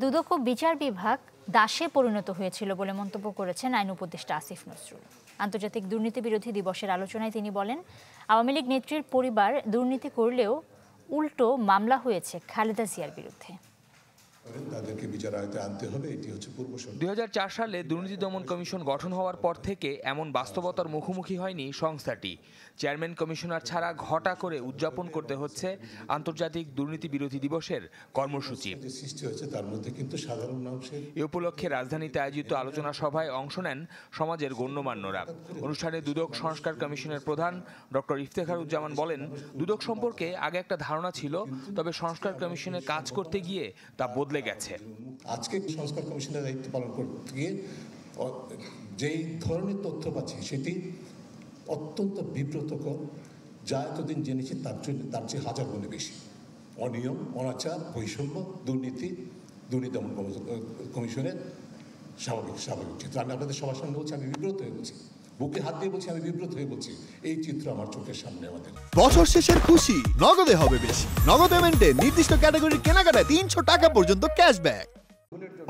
দুদক ও বিচার বিভাগ দাসে পরিণত হয়েছিল বলে মন্তব্য করেছেন আইন উপদেষ্টা আসিফ নজরুল। আন্তর্জাতিক দুর্নীতি বিরোধী দিবসের আলোচনায় তিনি বলেন, আওয়ামী লীগ নেত্রীর পরিবার দুর্নীতি করলেও উল্টো মামলা হয়েছে খালেদা জিয়ার বিরুদ্ধে। তাদেরকে বিচার আয়তায় আনতে হবে, এটি হচ্ছে পূর্বশর্ত। 2004 সালে দুর্নীতি দমন কমিশন গঠন হওয়ার পর থেকে এমন বাস্তবতার মুখোমুখি হয়নি সংস্থাটি। চেয়ারম্যান কমিশনার ছাড়া ঘটা করে উদযাপন করতে হচ্ছে আন্তর্জাতিক দুর্নীতি বিরোধী দিবসের কর্মসূচি। সৃষ্টি হয়েছে তার মধ্যে কিন্তু সাধারণ মানুষের। এ উপলক্ষে রাজধানীতে আয়োজিত আলোচনা সভায় অংশ নেন সমাজের গণ্যমান্যরা। অনুষ্ঠানে দুদক সংস্কার কমিশনের প্রধান ডক্টর ইফতেখারুজ্জামান বলেন, দুদক সম্পর্কে আগে একটা ধারণা ছিল, তবে সংস্কার কমিশনে কাজ করতে গিয়ে তা বদলে গেছে। আজকে সংস্কার কমিশনের দায়িত্ব পালন করতে গিয়ে যেই ধরনের তথ্য পাচ্ছি সেটি অত্যন্ত বিব্রতকর। যা এতদিন জেনেছি তার চেয়ে হাজার গুণে বেশি। অনিয়ম, অনাচার, বৈষম্য, দুর্নীতি দমন কমিশনের স্বাভাবিক চিত্র। আমি আপনাদের সবার সামনে বলছি, আমি বিব্রত হয়ে বলছি, বুকে হাত দিয়ে বলছি, আমি বিব্রত হয়ে বলছি। এই চিত্র আমার চোখের সামনে। আমাদের বছর শেষের খুশি নগদে হবে বেশি। নগদ পেমেন্টে নির্দিষ্ট ক্যাটাগরির কেনাকাটায় 300 টাকা পর্যন্ত ক্যাশব্যাক।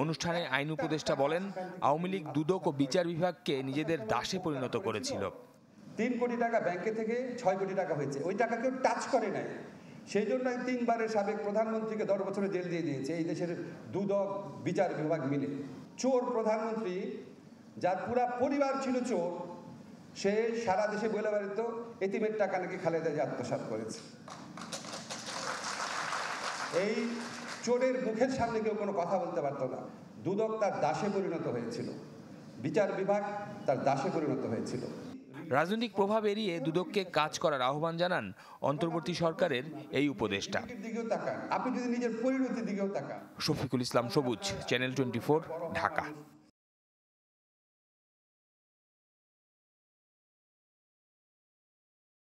অনুষ্ঠানে আইন উপদেষ্টা বলেন, আওয়ামী লীগ দুদক ও বিচার বিভাগকে নিজেদের দাসে পরিণত করেছিল। 3 কোটি টাকা ব্যাংকে থেকে 6 কোটি টাকা হয়েছে, ওই টাকা কেউ টাচ করে নাই। সেই জন্য 3 বারের সাবেক প্রধানমন্ত্রীকে 10 বছরের জেল দিয়ে দিয়েছে এই দেশের দুদক বিচার বিভাগ মিলে। চোর প্রধানমন্ত্রী, যার পুরা পরিবার ছিল চোর, সে সারা দেশে বলে বেড়াত এতিমের টাকা নাকি খালেদা জিয়া আত্মসাৎ করেছে। এই চোরের মুখের সামনে কেউ কোনো কথা বলতে পারতো না। দুদক তার দাসে পরিণত হয়েছিল, বিচার বিভাগ তার দাসে পরিণত হয়েছিল। রাজনৈতিক প্রভাব এড়িয়ে দুদককে কাজ করার আহ্বান জানান অন্তর্বর্তী সরকারের এই উপদেষ্টা। আপনি যদি নিজের পরিণতির দিকেও তাকান। শফিকুল ইসলাম সবুজ, চ্যানেল 24, ঢাকা।